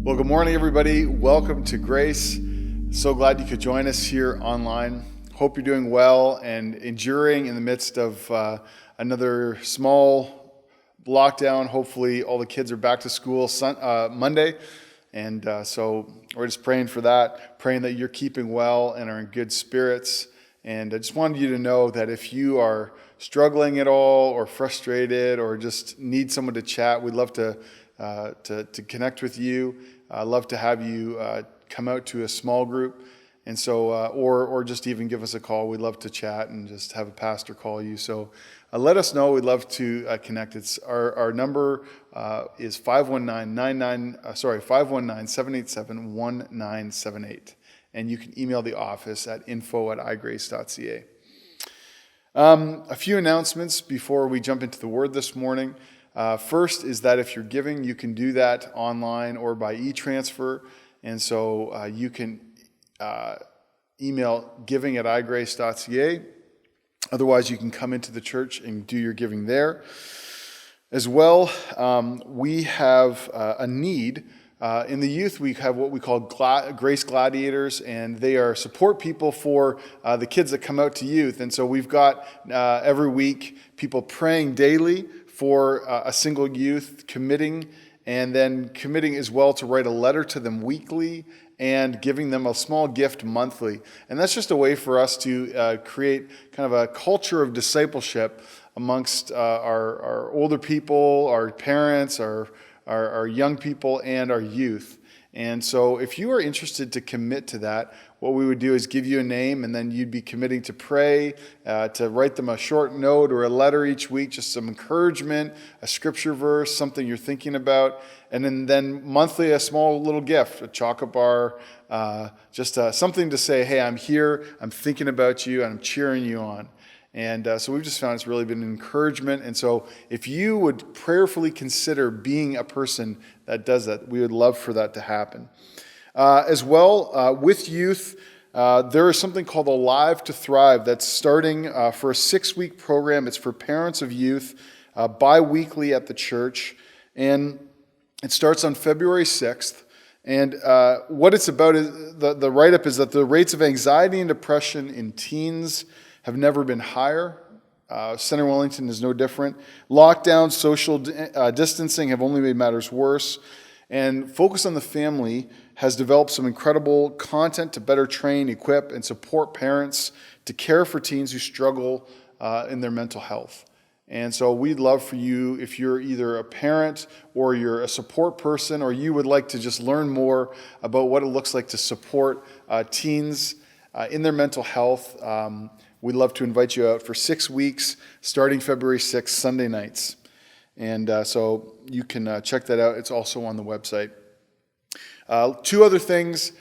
Well, good morning, everybody. Welcome to Grace. So glad you could join us here online. Hope you're doing well and enduring in the midst of another small lockdown. Hopefully, all the kids are back to school Monday. And so we're just praying for that, praying that you're keeping well and are in good spirits. And I just wanted you to know that if you are struggling at all or frustrated or just need someone to chat, we'd love to connect with you. I'd love to have you come out to a small group, and so or just even give us a call. We'd love to chat and just have a pastor call you. So let us know. We'd love to connect. It's our number is 519-787-1978, and you can email the office at info@igrace.ca. A few announcements before we jump into the word this morning. First is that if you're giving, you can do that online or by e-transfer. And so you can email giving@igrace.ca. Otherwise, you can come into the church and do your giving there. As well, we have a need. In the youth, we have what we call Grace Gladiators, and they are support people for the kids that come out to youth. And so we've got every week people praying daily for a single youth, committing as well to write a letter to them weekly and giving them a small gift monthly. And that's just a way for us to create kind of a culture of discipleship amongst our older people, our parents, our young people, and our youth. And so if you are interested to commit to that, what we would do is give you a name, and then you'd be committing to pray, to write them a short note or a letter each week, just some encouragement, a scripture verse, something you're thinking about, and then monthly a small little gift, a chocolate bar, just something to say, hey, I'm here, I'm thinking about you, and I'm cheering you on. And so we've just found it's really been an encouragement. And so if you would prayerfully consider being a person that does that, we would love for that to happen. As well, with youth, there is something called Alive to Thrive that's starting for a 6-week program. It's for parents of youth, bi-weekly at the church. And it starts on February 6th. And what it's about is the write-up is that the rates of anxiety and depression in teens have never been higher. Center Wellington is no different. Lockdown, social distancing have only made matters worse. And Focus on the Family has developed some incredible content to better train, equip, and support parents to care for teens who struggle in their mental health. And so we'd love for you, if you're either a parent or you're a support person, or you would like to just learn more about what it looks like to support teens in their mental health, we'd love to invite you out for 6 weeks, starting February 6th, Sunday nights. And so you can check that out. It's also on the website. 2 other things.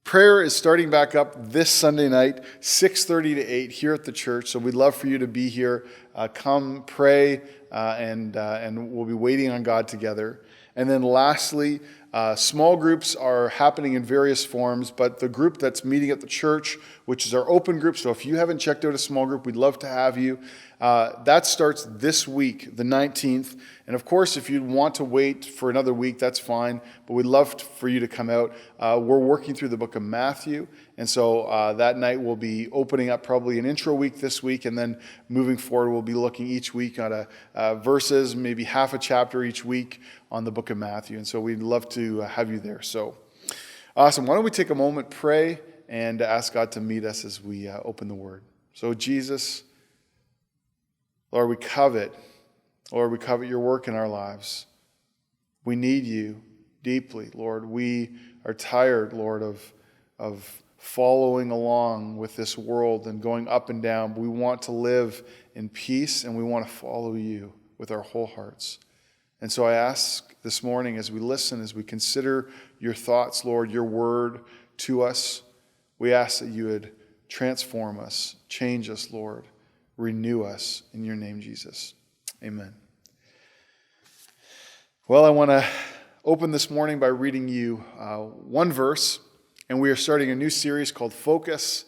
Prayer is starting back up this Sunday night, 6:30 to 8 here at the church. So we'd love for you to be here. Come pray, and we'll be waiting on God together. And then lastly, small groups are happening in various forms, but the group that's meeting at the church, which is our open group, so if you haven't checked out a small group, we'd love to have you. That starts this week, the 19th. And of course, if you want to wait for another week, that's fine, but we'd love for you to come out. We're working through the book of Matthew, and so that night we'll be opening up probably an intro week this week, and then moving forward, we'll be looking each week at verses, maybe half a chapter each week on the book of Matthew. And so we'd love to have you there. So awesome. Why don't we take a moment, pray, and ask God to meet us as we open the Word. So Jesus, Lord, we covet your work in our lives. We need you deeply, Lord. We are tired, Lord, of following along with this world and going up and down. We want to live in peace, and we want to follow you with our whole hearts. And so I ask this morning, as we listen, as we consider your thoughts, Lord, your word to us, we ask that you would transform us, change us, Lord, renew us. In your name, Jesus. Amen. Well, I want to open this morning by reading you one verse, and we are starting a new series called Focus,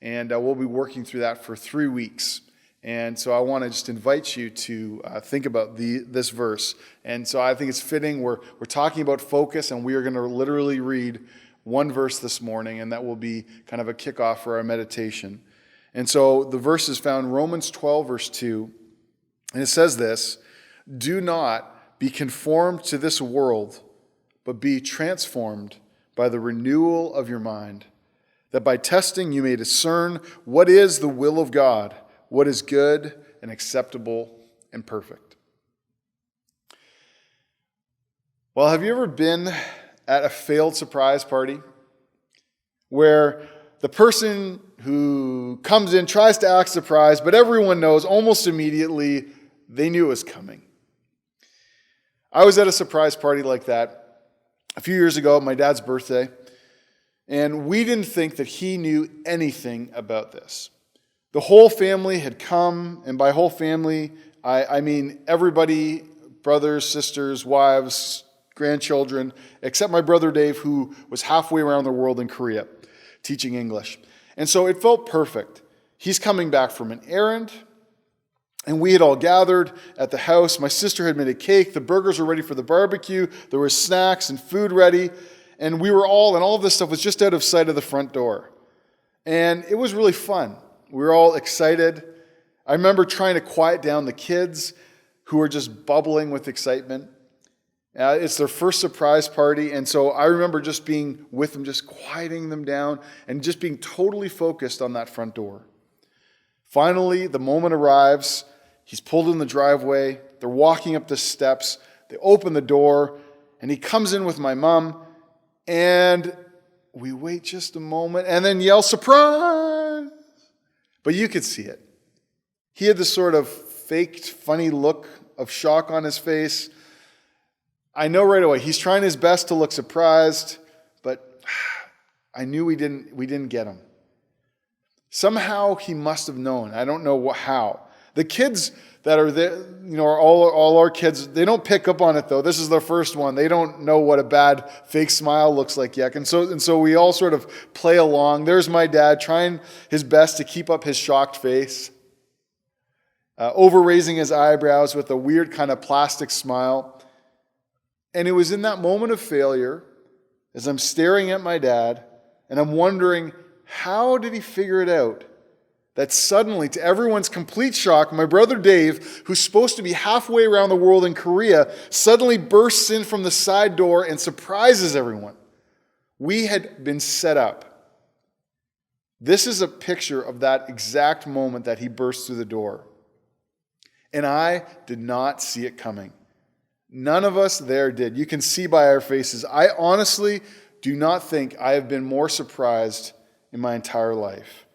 and we'll be working through that for 3 weeks. And so I want to just invite you to think about this verse. And so I think it's fitting. We're talking about focus, and we are going to literally read one verse this morning, and that will be kind of a kickoff for our meditation. And so the verse is found in Romans 12, verse 2. And it says this: "Do not be conformed to this world, but be transformed by the renewal of your mind, that by testing you may discern what is the will of God, what is good and acceptable and perfect." Well, have you ever been at a failed surprise party where the person who comes in tries to act surprised, but everyone knows almost immediately they knew it was coming? I was at a surprise party like that a few years ago, my dad's birthday, and we didn't think that he knew anything about this. The whole family had come, and by whole family, I mean everybody, brothers, sisters, wives, grandchildren, except my brother Dave, who was halfway around the world in Korea teaching English. And so it felt perfect. He's coming back from an errand, and we had all gathered at the house. My sister had made a cake. The burgers were ready for the barbecue. There were snacks and food ready, and we were all of this stuff was just out of sight of the front door. And it was really fun. We were all excited. I remember trying to quiet down the kids who were just bubbling with excitement. It's their first surprise party, and so I remember just being with them, just quieting them down, and just being totally focused on that front door. Finally, the moment arrives. He's pulled in the driveway. They're walking up the steps. They open the door, and he comes in with my mom, And we wait just a moment and then yell, surprise! But you could see it. He had this sort of faked, funny look of shock on his face. I know right away, he's trying his best to look surprised, but I knew we didn't get him. Somehow he must have known. I don't know how. The kids that are there, are all our kids, they don't pick up on it though. This is their first one. They don't know what a bad fake smile looks like yet. And so we all sort of play along. There's my dad trying his best to keep up his shocked face, over raising his eyebrows with a weird kind of plastic smile. And it was in that moment of failure, as I'm staring at my dad, and I'm wondering, how did he figure it out? That suddenly, to everyone's complete shock, my brother Dave, who's supposed to be halfway around the world in Korea, suddenly bursts in from the side door and surprises everyone. We had been set up. This is a picture of that exact moment that he burst through the door. And I did not see it coming. None of us there did. You can see by our faces. I honestly do not think I have been more surprised in my entire life.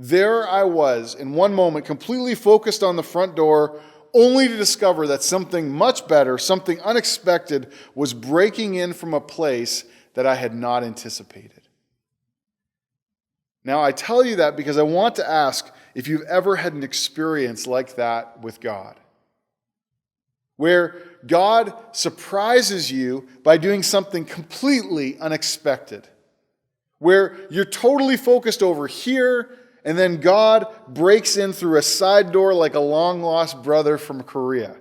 There I was, in one moment, completely focused on the front door, only to discover that something much better, something unexpected, was breaking in from a place that I had not anticipated. Now, I tell you that because I want to ask if you've ever had an experience like that with God, where God surprises you by doing something completely unexpected, where you're totally focused over here, and then God breaks in through a side door like a long-lost brother from Korea.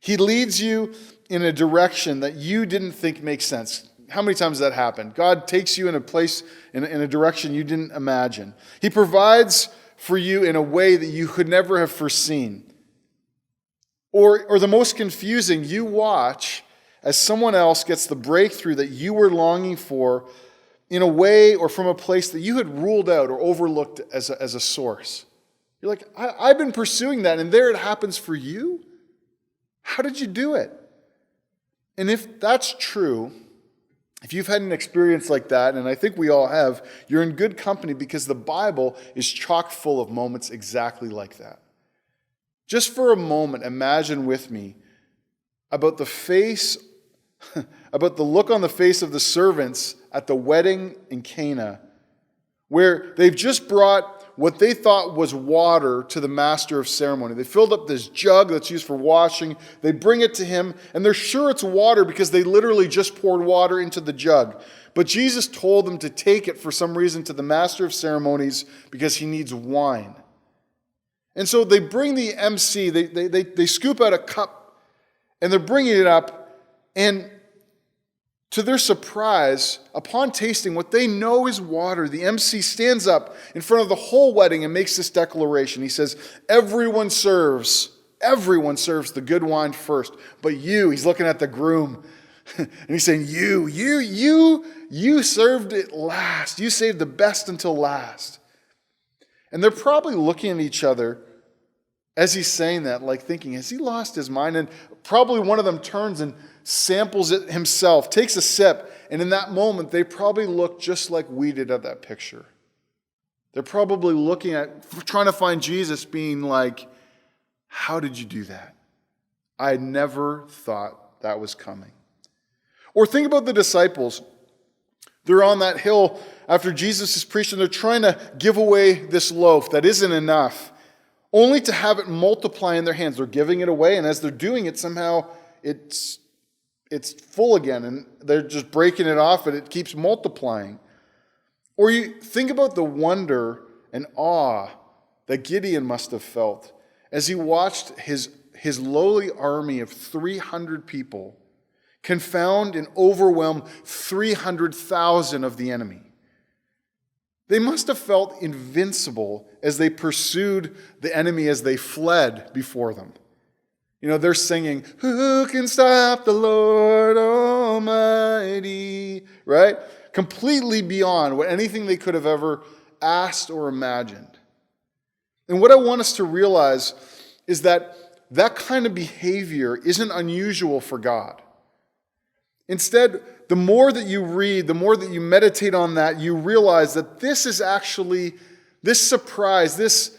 He leads you in a direction that you didn't think makes sense. How many times has that happened? God takes you in a place, in a direction you didn't imagine. He provides for you in a way that you could never have foreseen. Or the most confusing, you watch as someone else gets the breakthrough that you were longing for in a way or from a place that you had ruled out or overlooked as a source. You're like, I've been pursuing that, and there it happens for you? How did you do it? And if that's true, if you've had an experience like that, and I think we all have, you're in good company because the Bible is chock full of moments exactly like that. Just for a moment, imagine with me about the look on the face of the servants at the wedding in Cana, where they've just brought what they thought was water to the master of ceremony. They filled up this jug that's used for washing. They bring it to him, and they're sure it's water because they literally just poured water into the jug. But Jesus told them to take it for some reason to the master of ceremonies because he needs wine. And so they bring the MC, they scoop out a cup, and they're bringing it up, and to their surprise, upon tasting what they know is water, the MC stands up in front of the whole wedding and makes this declaration. He says, everyone serves the good wine first, but you, he's looking at the groom, and he's saying, you served it last. You saved the best until last. And they're probably looking at each other as he's saying that, like thinking, has he lost his mind? And probably one of them turns and samples it himself, takes a sip, and in that moment, they probably look just like we did at that picture. They're probably looking at, trying to find Jesus being like, how did you do that? I never thought that was coming. Or think about the disciples. They're on that hill after Jesus is preaching. They're trying to give away this loaf that isn't enough, only to have it multiply in their hands. They're giving it away, and as they're doing it, somehow it's full again, and they're just breaking it off, and it keeps multiplying. Or you think about the wonder and awe that Gideon must have felt as he watched his lowly army of 300 people confound and overwhelm 300,000 of the enemy. They must have felt invincible as they pursued the enemy as they fled before them. You know, they're singing, who can stop the Lord Almighty, right? Completely beyond what anything they could have ever asked or imagined. And what I want us to realize is that that kind of behavior isn't unusual for God. Instead, the more that you read, the more that you meditate on that, you realize that this is actually, this surprise, this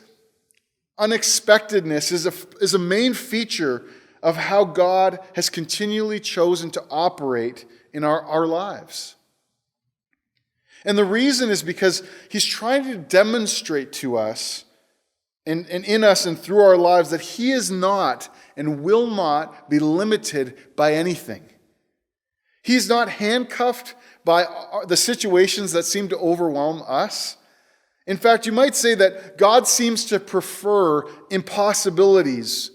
unexpectedness is a main feature of how God has continually chosen to operate in our lives. And the reason is because he's trying to demonstrate to us and in us and through our lives that he is not and will not be limited by anything. He's not handcuffed by the situations that seem to overwhelm us. In fact, you might say that God seems to prefer impossibilities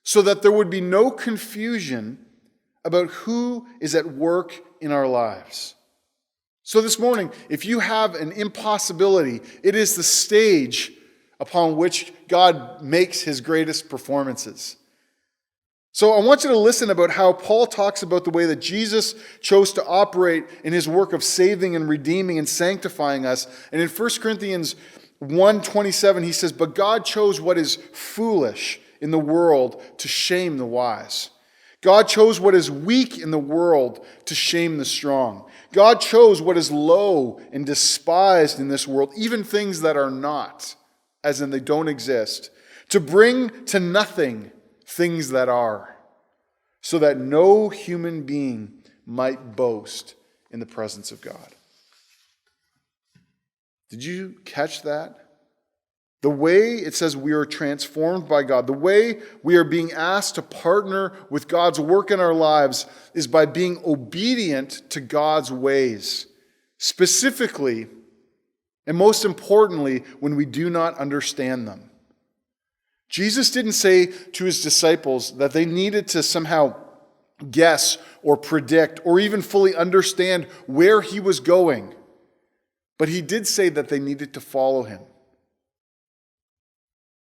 so that there would be no confusion about who is at work in our lives. So this morning, if you have an impossibility, it is the stage upon which God makes his greatest performances. So I want you to listen about how Paul talks about the way that Jesus chose to operate in his work of saving and redeeming and sanctifying us. And in 1 Corinthians 1:27, he says, "But God chose what is foolish in the world to shame the wise. God chose what is weak in the world to shame the strong. God chose what is low and despised in this world, even things that are not, as in they don't exist, to bring to nothing things that are, so that no human being might boast in the presence of God." Did you catch that? The way it says we are transformed by God, the way we are being asked to partner with God's work in our lives is by being obedient to God's ways, specifically and most importantly when we do not understand them. Jesus didn't say to his disciples that they needed to somehow guess or predict or even fully understand where he was going, but he did say that they needed to follow him.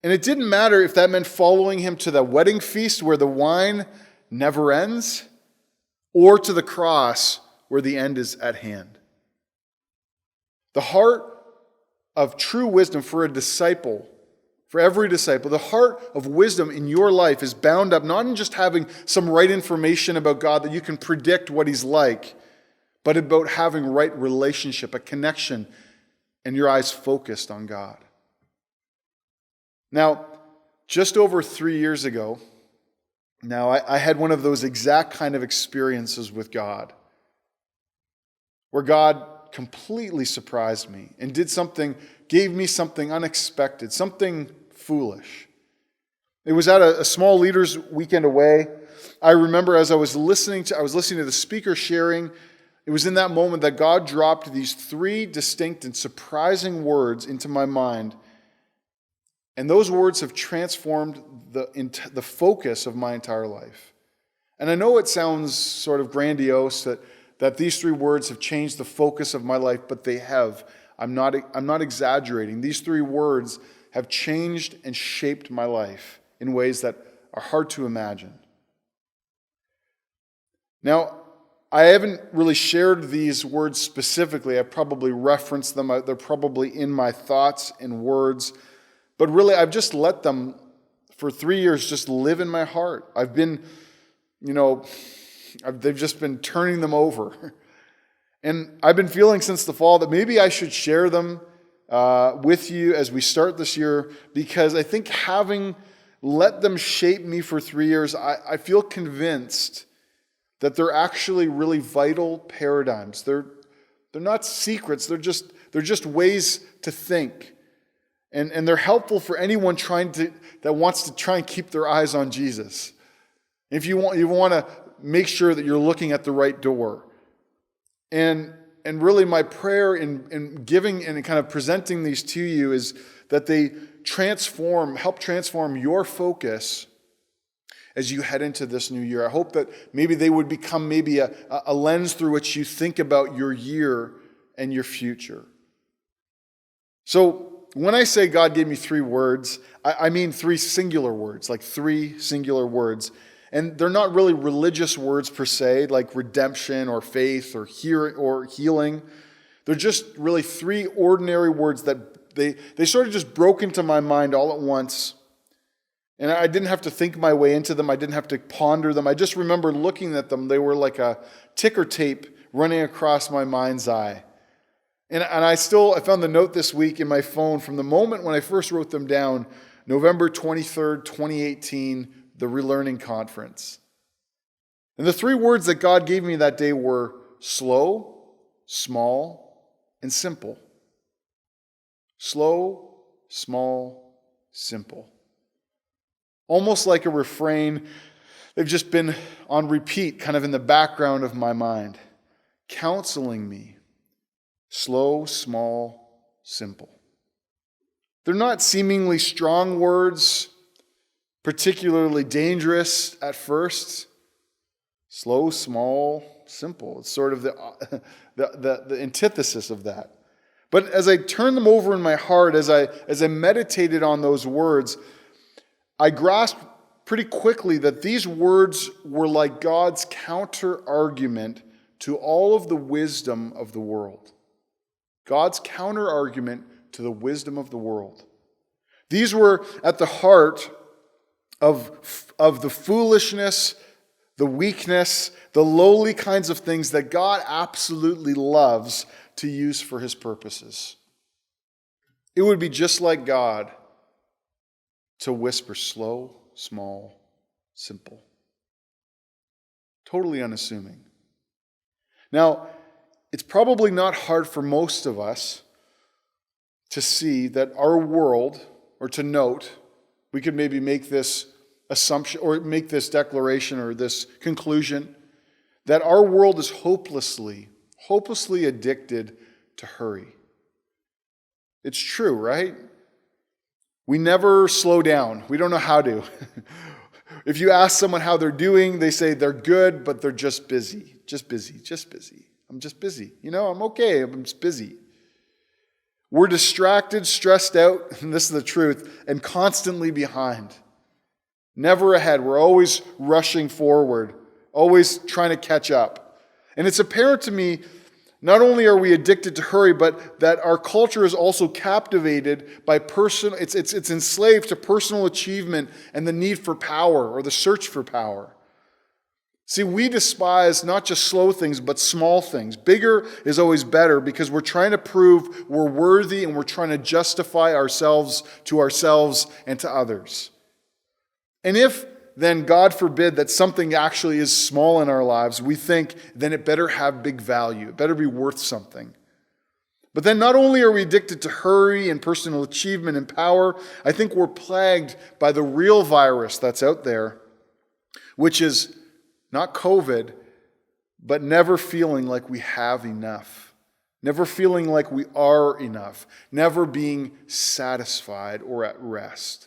And it didn't matter if that meant following him to the wedding feast where the wine never ends, or to the cross where the end is at hand. The heart of true wisdom for a disciple, for every disciple, the heart of wisdom in your life is bound up not in just having some right information about God that you can predict what he's like, but about having right relationship, a connection, and your eyes focused on God. Now, just over 3 years ago, I had one of those exact kind of experiences with God, where God completely surprised me and gave me something unexpected, something foolish. It was at a small leaders weekend away. I remember as I was listening to the speaker sharing, it was in that moment that God dropped these 3 distinct and surprising words into my mind. And those words have transformed the focus of my entire life. And I know it sounds sort of grandiose that these 3 words have changed the focus of my life, but they have. I'm not exaggerating. These 3 words have changed and shaped my life in ways that are hard to imagine. Now, I haven't really shared these words specifically. I probably referenced them. They're probably in my thoughts and words. But really, I've just let them, for 3 years, just live in my heart. I've been, they've just been turning them over. And I've been feeling since the fall that maybe I should share them with you as we start this year, because I think having let them shape me for 3 years, I feel convinced that they're actually really vital paradigms. They're not secrets, they're just ways to think. And they're helpful for anyone that wants to try and keep their eyes on Jesus. If you want to make sure that you're looking at the right door. And really my prayer in giving and kind of presenting these to you is that they help transform your focus as you head into this new year. I hope that maybe they would become maybe a lens through which you think about your year and your future. So when I say God gave me 3 words, I mean 3 singular words, like 3 singular words. And they're not really religious words per se, like redemption or faith or healing. They're just really 3 ordinary words that they sort of just broke into my mind all at once. And I didn't have to think my way into them. I didn't have to ponder them. I just remember looking at them. They were like a ticker tape running across my mind's eye. And I found the note this week in my phone from the moment when I first wrote them down, November 23rd, 2018, the Relearning Conference. And the three words that God gave me that day were slow, small, and simple. Slow, small, simple. Almost like a refrain, they've just been on repeat, kind of in the background of my mind, counseling me. Slow, small, simple. They're not seemingly strong words, particularly dangerous at first. Slow, small, simple. It's sort of the antithesis of that. But as I turned them over in my heart, as I meditated on those words, I grasped pretty quickly that these words were like God's counter-argument to all of the wisdom of the world. God's counter-argument to the wisdom of the world. These were at the heart of the foolishness, the weakness, the lowly kinds of things that God absolutely loves to use for his purposes. It would be just like God to whisper slow, small, simple. Totally unassuming. Now, it's probably not hard for most of us to see that our world, or to note, we could maybe make this assumption or make this declaration or this conclusion, that our world is hopelessly addicted to hurry. It's true, right? We never slow down. We don't know how to. If you ask someone how they're doing, they say they're good, but they're just busy. Just busy. I'm just busy. I'm okay. I'm just busy. We're distracted, stressed out, and this is the truth, and constantly behind. Never ahead. We're always rushing forward, always trying to catch up. And it's apparent to me, not only are we addicted to hurry, but that our culture is also captivated by it's enslaved to personal achievement and the need for power or the search for power. See, we despise not just slow things, but small things. Bigger is always better because we're trying to prove we're worthy and we're trying to justify ourselves and to others. And if then, God forbid, that something actually is small in our lives, we think then it better have big value. It better be worth something. But then not only are we addicted to hurry and personal achievement and power, I think we're plagued by the real virus that's out there, which is not COVID, but never feeling like we have enough. Never feeling like we are enough. Never being satisfied or at rest.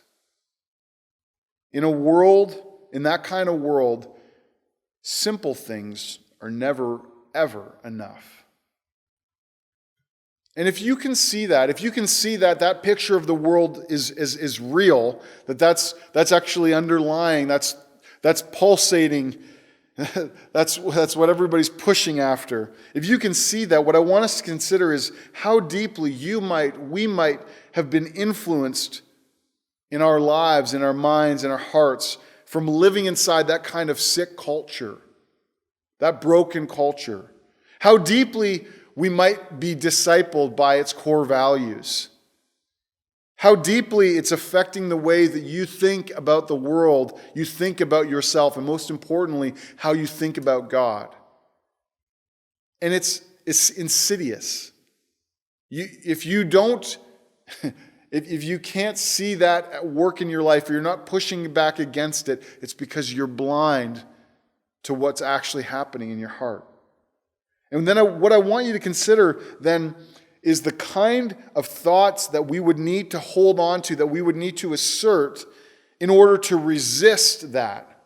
In that kind of world, simple things are never, ever enough. And if you can see that picture of the world is real, that's actually underlying, that's pulsating, that's what everybody's pushing after. If you can see that, what I want us to consider is how deeply we might have been influenced in our lives, in our minds, in our hearts, from living inside that kind of sick culture, that broken culture. How deeply we might be discipled by its core values. How deeply it's affecting the way that you think about the world, you think about yourself, and most importantly, how you think about God. And it's insidious. If you can't see that at work in your life, or you're not pushing back against it, it's because you're blind to what's actually happening in your heart. And then what I want you to consider then is the kind of thoughts that we would need to hold on to, that we would need to assert in order to resist that.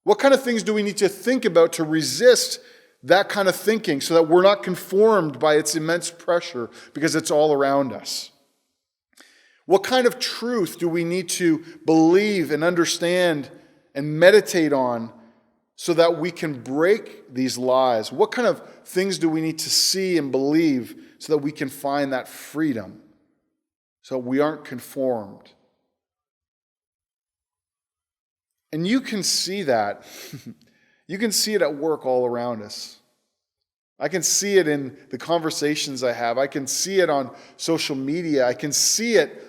What kind of things do we need to think about to resist that kind of thinking so that we're not conformed by its immense pressure because it's all around us? What kind of truth do we need to believe and understand and meditate on so that we can break these lies? What kind of things do we need to see and believe so that we can find that freedom, so we aren't conformed? And you can see that. You can see it at work all around us. I can see it in the conversations I have. I can see it on social media. I can see it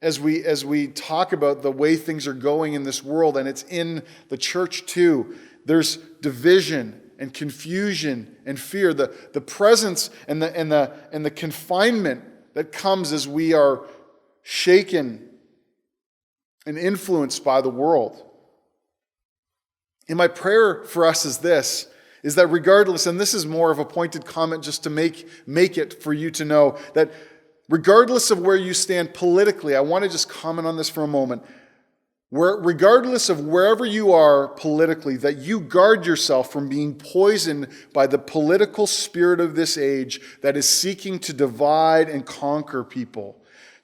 as we talk about the way things are going in this world, and it's in the church too. There's division and confusion and fear. The presence and the confinement that comes as we are shaken and influenced by the world. And my prayer for us is this, is that regardless, and this is more of a pointed comment just to make it for you to know, that regardless of where you stand politically, I want to just comment on this for a moment. Regardless of wherever you are politically, that you guard yourself from being poisoned by the political spirit of this age that is seeking to divide and conquer people,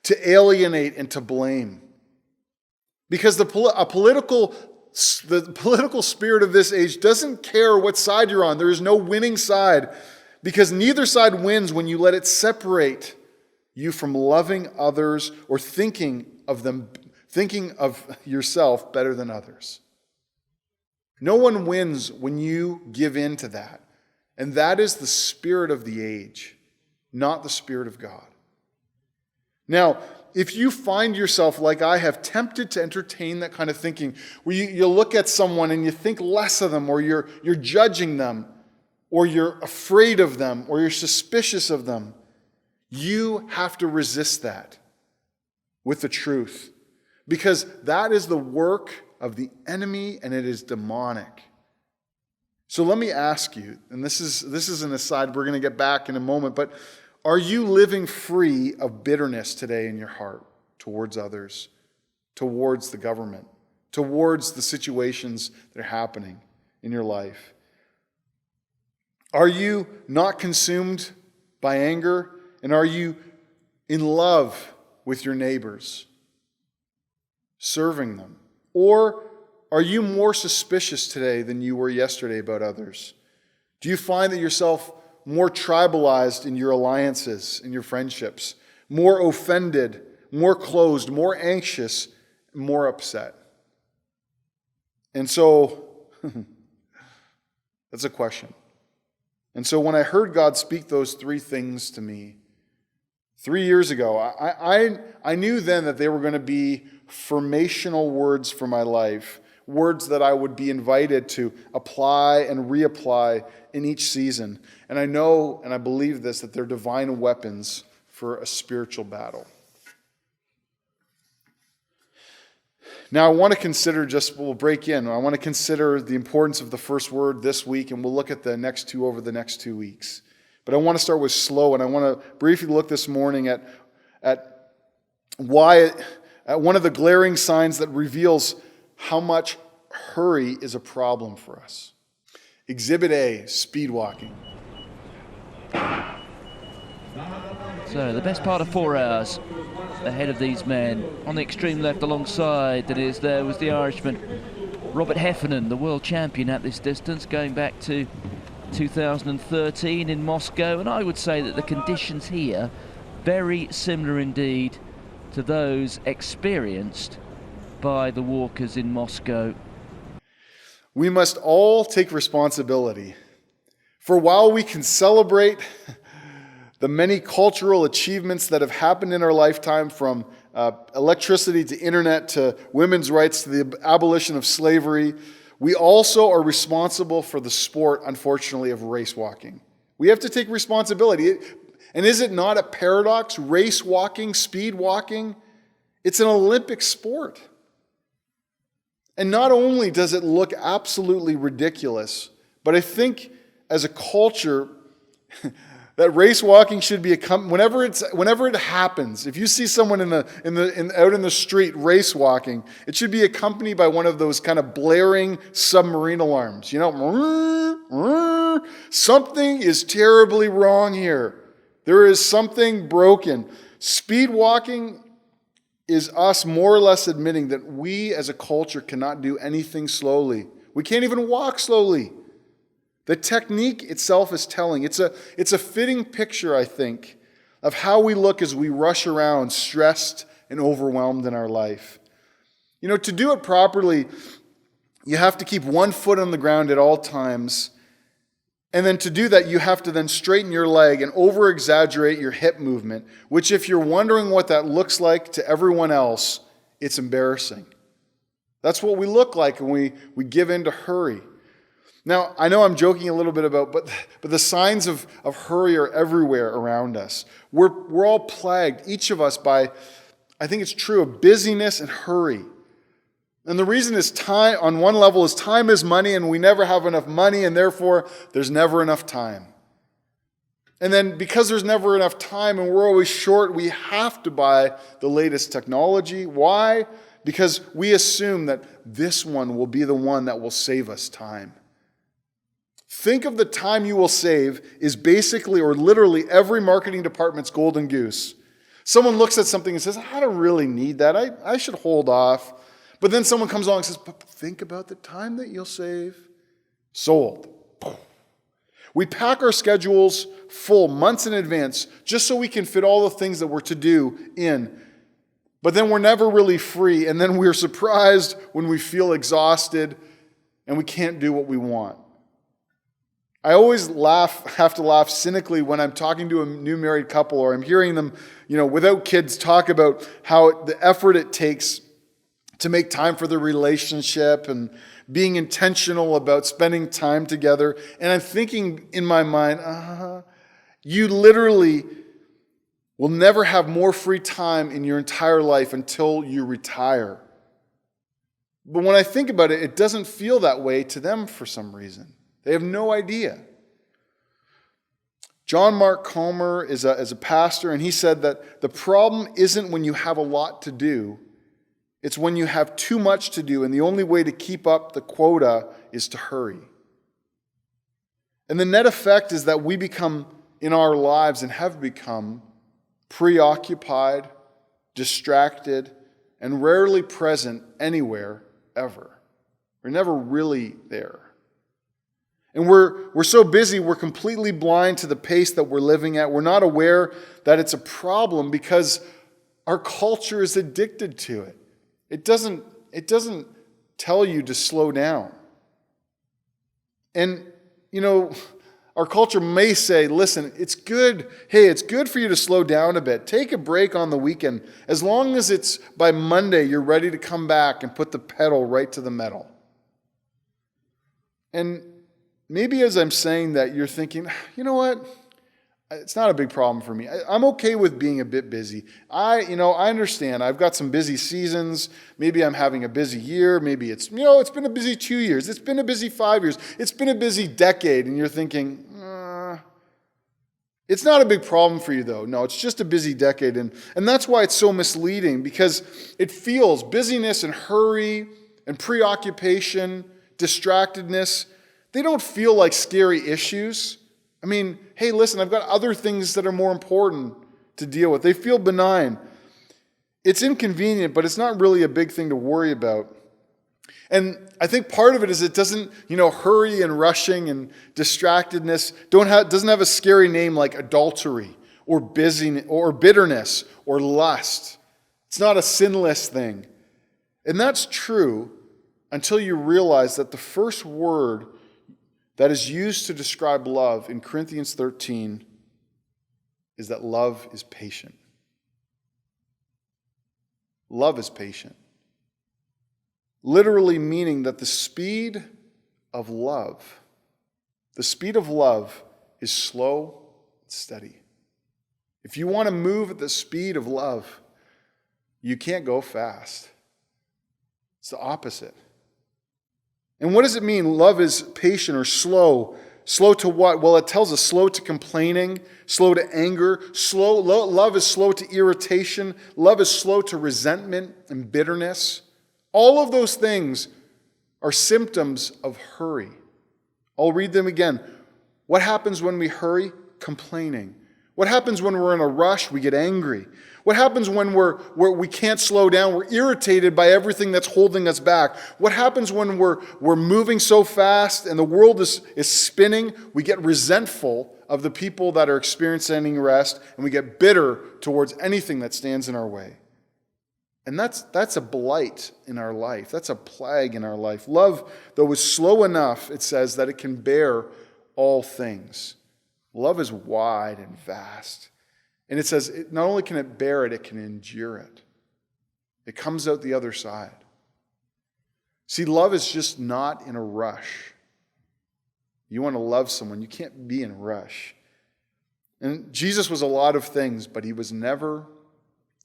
to alienate and to blame. Because the political spirit of this age doesn't care what side you're on. There is no winning side, because neither side wins when you let it separate you from loving others or thinking of yourself better than others. No one wins when you give in to that. And that is the spirit of the age, not the Spirit of God. Now, if you find yourself, like I have, tempted to entertain that kind of thinking, where you look at someone and you think less of them, or you're judging them, or you're afraid of them, or you're suspicious of them, you have to resist that with the truth. Because that is the work of the enemy, and it is demonic. So let me ask you, and this is an aside, we're going to get back in a moment, but are you living free of bitterness today in your heart towards others, towards the government, towards the situations that are happening in your life? Are you not consumed by anger? And are you in love with your neighbors, serving them? Or are you more suspicious today than you were yesterday about others? Do you find that yourself more tribalized in your alliances, in your friendships, more offended, more closed, more anxious, more upset? And so, that's a question. And so when I heard God speak those three things to me 3 years ago, I knew then that they were going to be formational words for my life, words that I would be invited to apply and reapply in each season. And I know and I believe this, that they're divine weapons for a spiritual battle. Now I want to consider, we'll break in. I want to consider the importance of the first word this week, and we'll look at the next two over the next 2 weeks. But I want to start with slow, and I want to briefly look this morning at why, at one of the glaring signs that reveals how much hurry is a problem for us. Exhibit A, speed walking. So the best part of 4 hours ahead of these men. On the extreme left alongside there was the Irishman Robert Heffernan, the world champion at this distance, going back to 2013 in Moscow. And I would say that the conditions here very similar indeed to those experienced by the walkers in Moscow. We must all take responsibility. For while we can celebrate the many cultural achievements that have happened in our lifetime, from electricity to internet to women's rights to the abolition of slavery, we also are responsible for the sport, unfortunately, of race walking. We have to take responsibility. And is it not a paradox? Race walking, speed walking, it's an Olympic sport. And not only does it look absolutely ridiculous, but I think as a culture that race walking should be whenever it happens. If you see someone out in the street race walking, it should be accompanied by one of those kind of blaring submarine alarms. You know, something is terribly wrong here. There is something broken. Speed walking is us more or less admitting that we as a culture cannot do anything slowly. We can't even walk slowly. The technique itself is telling. It's a fitting picture, I think, of how we look as we rush around stressed and overwhelmed in our life. You know, to do it properly, you have to keep one foot on the ground at all times And then to do that, you have to then straighten your leg and over-exaggerate your hip movement, which if you're wondering what that looks like to everyone else, it's embarrassing. That's what we look like when we give in to hurry. Now, I know I'm joking a little bit about, but the signs of hurry are everywhere around us. We're all plagued, each of us, by, I think it's true, of busyness and hurry. And the reason is time, on one level, is time is money, and we never have enough money, and therefore there's never enough time. And then because there's never enough time and we're always short, we have to buy the latest technology. Why? Because we assume that this one will be the one that will save us time. Think of the time you will save is basically or literally every marketing department's golden goose. Someone looks at something and says, I don't really need that. I should hold off. But then someone comes along and says, but think about the time that you'll save. Sold. We pack our schedules full months in advance just so we can fit all the things that we're to do in. But then we're never really free. And then we're surprised when we feel exhausted and we can't do what we want. I always have to laugh cynically when I'm talking to a new married couple or I'm hearing them, without kids talk about how the effort it takes to make time for the relationship and being intentional about spending time together. And I'm thinking in my mind, you literally will never have more free time in your entire life until you retire. But when I think about it, it doesn't feel that way to them for some reason. They have no idea. John Mark Comer is a pastor, and he said that the problem isn't when you have a lot to do. It's when you have too much to do, and the only way to keep up the quota is to hurry. And the net effect is that we become, in our lives, and have become, preoccupied, distracted, and rarely present anywhere, ever. We're never really there. And we're so busy, we're completely blind to the pace that we're living at. We're not aware that it's a problem because our culture is addicted to it. It doesn't tell you to slow down. And, our culture may say, listen, it's good. Hey, it's good for you to slow down a bit. Take a break on the weekend. As long as it's by Monday, you're ready to come back and put the pedal right to the metal. And maybe as I'm saying that, you're thinking, you know what? It's not a big problem for me. I'm okay with being a bit busy. I understand. I've got some busy seasons. Maybe I'm having a busy year. Maybe it's been a busy 2 years. It's been a busy 5 years. It's been a busy decade. And you're thinking, it's not a big problem for you though. No, it's just a busy decade. And that's why it's so misleading, because it feels busyness and hurry and preoccupation, distractedness, they don't feel like scary issues. I mean, hey, listen, I've got other things that are more important to deal with. They feel benign. It's inconvenient, but it's not really a big thing to worry about. And I think part of it is it doesn't, hurry and rushing and distractedness doesn't have a scary name like adultery or busyness or bitterness or lust. It's not a sinless thing. And that's true until you realize that the first word that is used to describe love in Corinthians 13 is that love is patient. Love is patient. Literally meaning that the speed of love is slow and steady. If you want to move at the speed of love, you can't go fast. It's the opposite. And what does it mean? Love is patient or slow. Slow to what? Well, it tells us slow to complaining, slow to anger, love is slow to irritation, love is slow to resentment and bitterness. All of those things are symptoms of hurry. I'll read them again. What happens when we hurry? Complaining. What happens when we're in a rush? We get angry. What happens when we can't slow down? We're irritated by everything that's holding us back. What happens when we're moving so fast and the world is spinning? We get resentful of the people that are experiencing rest, and we get bitter towards anything that stands in our way. And that's a blight in our life. That's a plague in our life. Love, though, is slow enough, it says, that it can bear all things. Love is wide and vast. And it says, not only can it bear it, it can endure it. It comes out the other side. See, love is just not in a rush. You want to love someone, you can't be in a rush. And Jesus was a lot of things, but he was never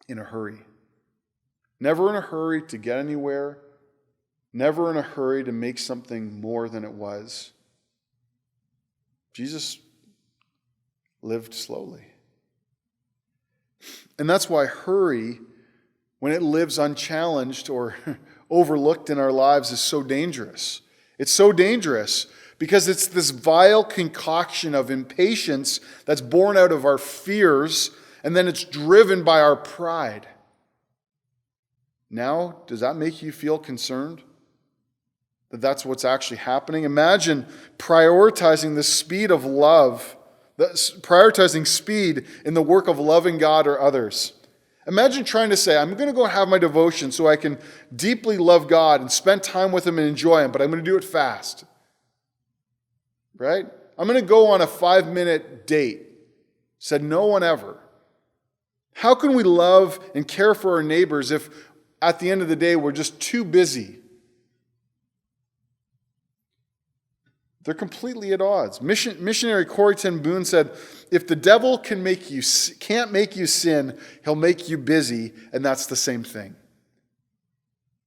in a hurry. Never in a hurry to get anywhere. Never in a hurry to make something more than it was. Jesus lived slowly. And that's why hurry, when it lives unchallenged or overlooked in our lives, is so dangerous. It's so dangerous because it's this vile concoction of impatience that's born out of our fears, and then it's driven by our pride. Now, does that make you feel concerned? That's what's actually happening? Imagine prioritizing the speed of love, prioritizing speed in the work of loving God or others. Imagine trying to say, I'm going to go have my devotion so I can deeply love God and spend time with him and enjoy him, but I'm going to do it fast. Right? I'm going to go on a 5-minute date. Said no one ever. How can we love and care for our neighbors if at the end of the day we're just too busy? They're completely at odds. Missionary Corrie ten Boom said, if the devil can't make you sin, he'll make you busy, and that's the same thing.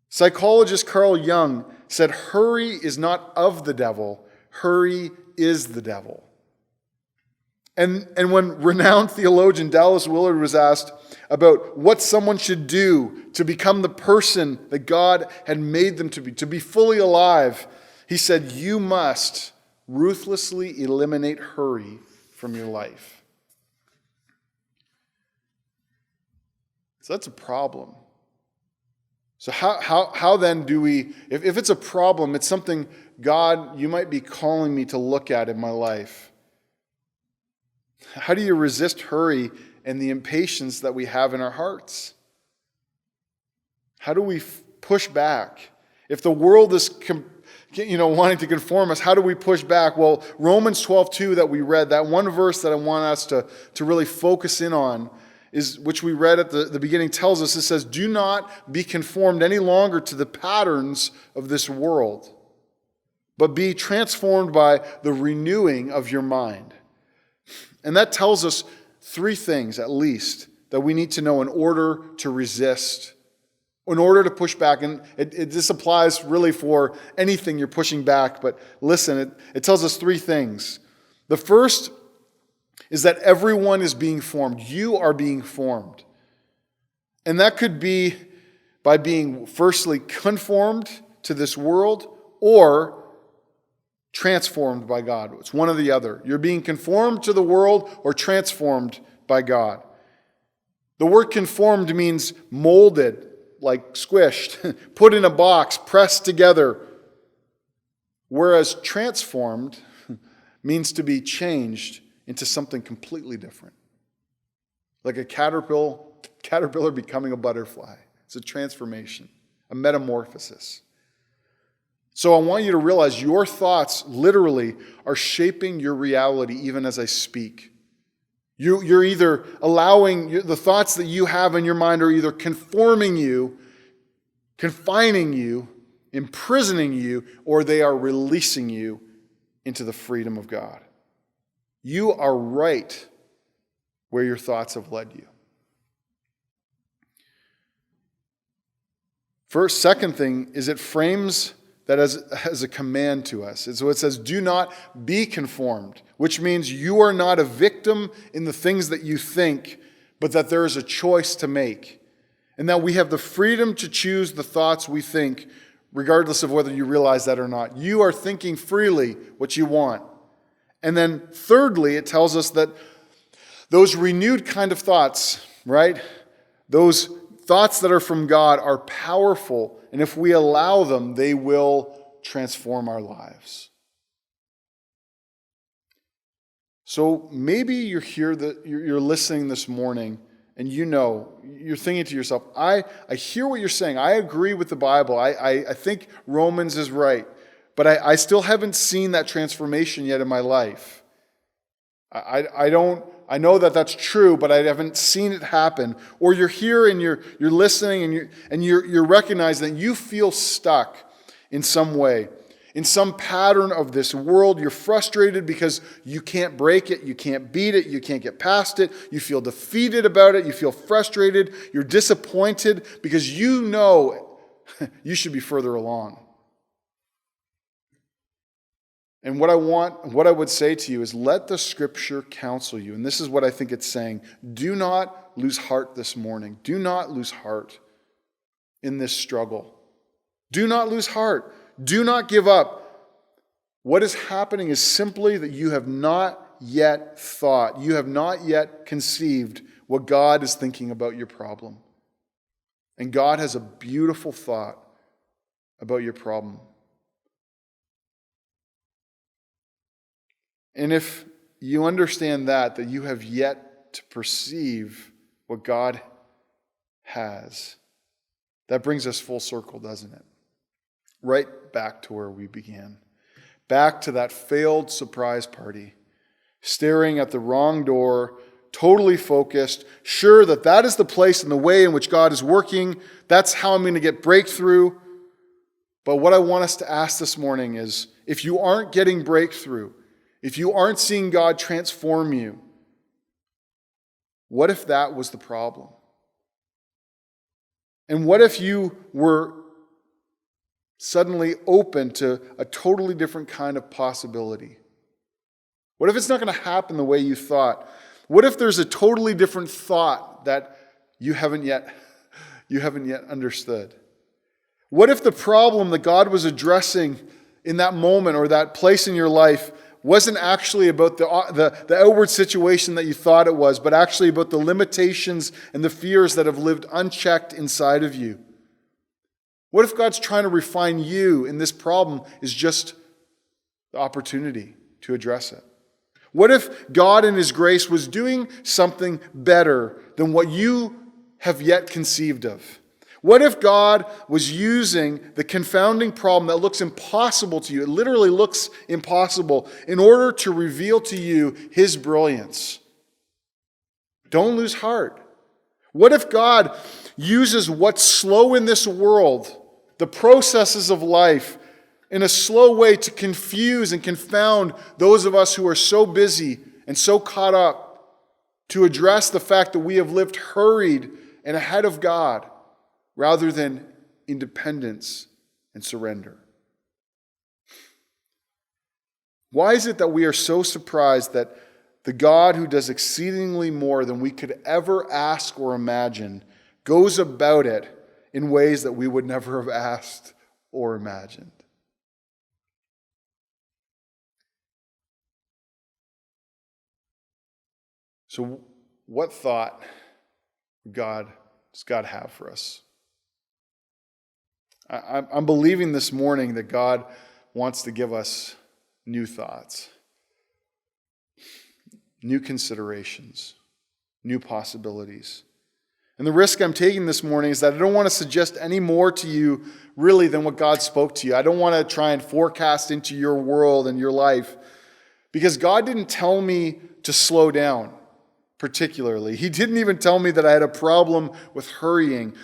Psychologist Carl Jung said, hurry is not of the devil, hurry is the devil. And when renowned theologian Dallas Willard was asked about what someone should do to become the person that God had made them to be fully alive, he said, you must ruthlessly eliminate hurry from your life. So that's a problem. So how then do we, if it's a problem, it's something, God, you might be calling me to look at in my life. How do you resist hurry and the impatience that we have in our hearts? How do we push back? If the world is wanting to conform us, how do we push back? Well, Romans 12:2 that we read, that one verse that I want us to really focus in on, is which we read at the beginning, tells us, it says, do not be conformed any longer to the patterns of this world, but be transformed by the renewing of your mind. And that tells us 3 things, at least, that we need to know in order to resist, in order to push back. And this applies really for anything you're pushing back. But listen, it tells us 3 things. The first is that everyone is being formed. You are being formed. And that could be by being firstly conformed to this world or transformed by God. It's one or the other. You're being conformed to the world or transformed by God. The word conformed means molded, like squished, put in a box, pressed together. Whereas transformed means to be changed into something completely different. Like a caterpillar becoming a butterfly. It's a transformation, a metamorphosis. So I want you to realize your thoughts literally are shaping your reality even as I speak. You're either allowing, the thoughts that you have in your mind are either conforming you, confining you, imprisoning you, or they are releasing you into the freedom of God. You are right where your thoughts have led you. Second thing is it frames that as a command to us. And so it says, do not be conformed, which means you are not a victim in the things that you think, but that there is a choice to make. And that we have the freedom to choose the thoughts we think, regardless of whether you realize that or not. You are thinking freely what you want. And then thirdly, it tells us that those renewed kind of thoughts, right? Those thoughts that are from God are powerful, and if we allow them, they will transform our lives. So maybe you're here, you're listening this morning, and you're thinking to yourself, I hear what you're saying. I agree with the Bible. I think Romans is right. but I still haven't seen that transformation yet in my life. I know that that's true, but I haven't seen it happen. Or you're here and you're listening and you're recognizing that you feel stuck in some way, in some pattern of this world. You're frustrated because you can't break it, you can't beat it, you can't get past it. You feel defeated about it, you feel frustrated, you're disappointed because you know you should be further along. And what I would say to you is, let the Scripture counsel you. And this is what I think it's saying. Do not lose heart this morning. Do not lose heart in this struggle. Do not lose heart. Do not give up. What is happening is simply that you have not yet thought, you have not yet conceived what God is thinking about your problem. And God has a beautiful thought about your problem. And if you understand that you have yet to perceive what God has, that brings us full circle, doesn't it? Right back to where we began. Back to that failed surprise party, staring at the wrong door, totally focused, sure that is the place and the way in which God is working. That's how I'm going to get breakthrough. But what I want us to ask this morning is, if you aren't getting breakthrough, if you aren't seeing God transform you, what if that was the problem? And what if you were suddenly open to a totally different kind of possibility? What if it's not going to happen the way you thought? What if there's a totally different thought that you haven't yet understood? What if the problem that God was addressing in that moment or that place in your life wasn't actually about the outward situation that you thought it was, but actually about the limitations and the fears that have lived unchecked inside of you? What if God's trying to refine you and this problem is just the opportunity to address it? What if God in His grace was doing something better than what you have yet conceived of? What if God was using the confounding problem that looks impossible to you, it literally looks impossible, in order to reveal to you His brilliance? Don't lose heart. What if God uses what's slow in this world, the processes of life, in a slow way to confuse and confound those of us who are so busy and so caught up, to address the fact that we have lived hurried and ahead of God, rather than independence and surrender? Why is it that we are so surprised that the God who does exceedingly more than we could ever ask or imagine goes about it in ways that we would never have asked or imagined? So, what thought does God have for us? I'm believing this morning that God wants to give us new thoughts, new considerations, new possibilities. And the risk I'm taking this morning is that I don't want to suggest any more to you really than what God spoke to you. I don't want to try and forecast into your world and your life, because God didn't tell me to slow down particularly. He didn't even tell me that I had a problem with hurrying.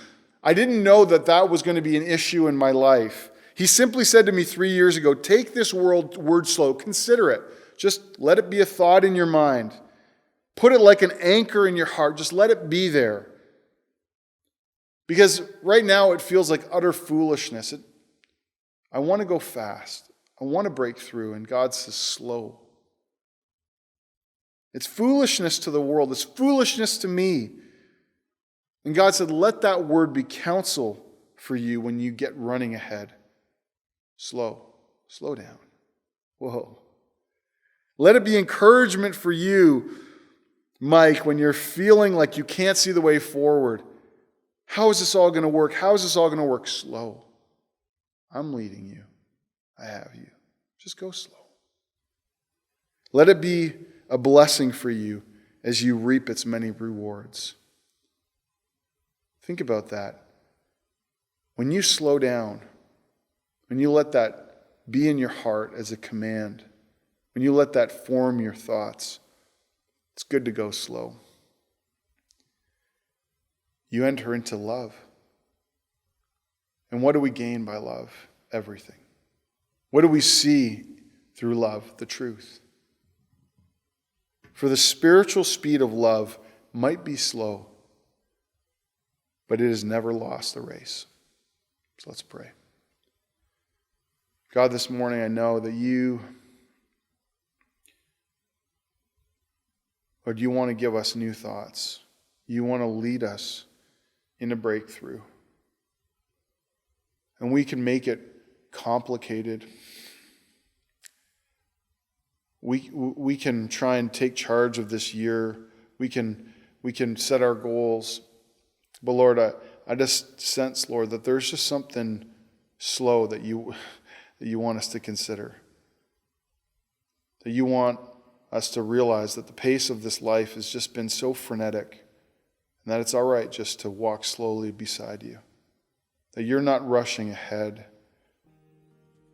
I didn't know that was going to be an issue in my life. He simply said to me 3 years ago, take this word slow, consider it. Just let it be a thought in your mind. Put it like an anchor in your heart. Just let it be there. Because right now it feels like utter foolishness. I want to go fast. I want to break through. And God says, slow. It's foolishness to the world. It's foolishness to me. And God said, let that word be counsel for you when you get running ahead. Slow down. Whoa. Let it be encouragement for you, Mike, when you're feeling like you can't see the way forward. How is this all going to work? How is this all going to work? Slow. I'm leading you. I have you. Just go slow. Let it be a blessing for you as you reap its many rewards. Think about that. When you slow down, when you let that be in your heart as a command, when you let that form your thoughts, it's good to go slow. You enter into love. And what do we gain by love? Everything. What do we see through love? The truth. For the spiritual speed of love might be slow, but it has never lost the race. So let's pray. God, this morning I know that you, Lord, you want to give us new thoughts. You want to lead us in a breakthrough. And we can make it complicated. We can try and take charge of this year. We can set our goals. But Lord, I just sense, Lord, that there's just something slow that you want us to consider. That you want us to realize that the pace of this life has just been so frenetic, and that it's all right just to walk slowly beside you. That you're not rushing ahead,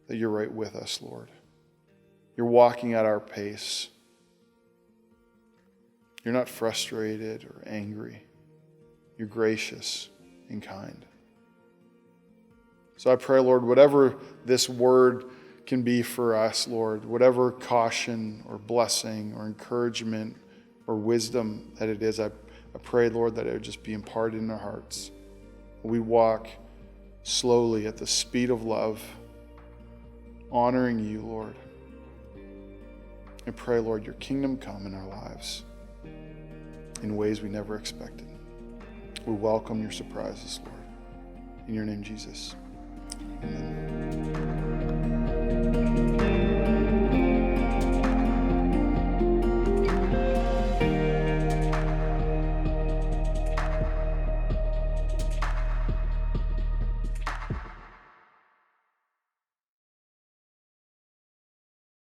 that you're right with us, Lord. You're walking at our pace. You're not frustrated or angry. You're gracious and kind. So I pray, Lord, whatever this word can be for us, Lord, whatever caution or blessing or encouragement or wisdom that it is, I pray, Lord, that it would just be imparted in our hearts. We walk slowly at the speed of love, honoring you, Lord. I pray, Lord, your kingdom come in our lives in ways we never expected. We welcome your surprises, Lord. In your name, Jesus. Amen.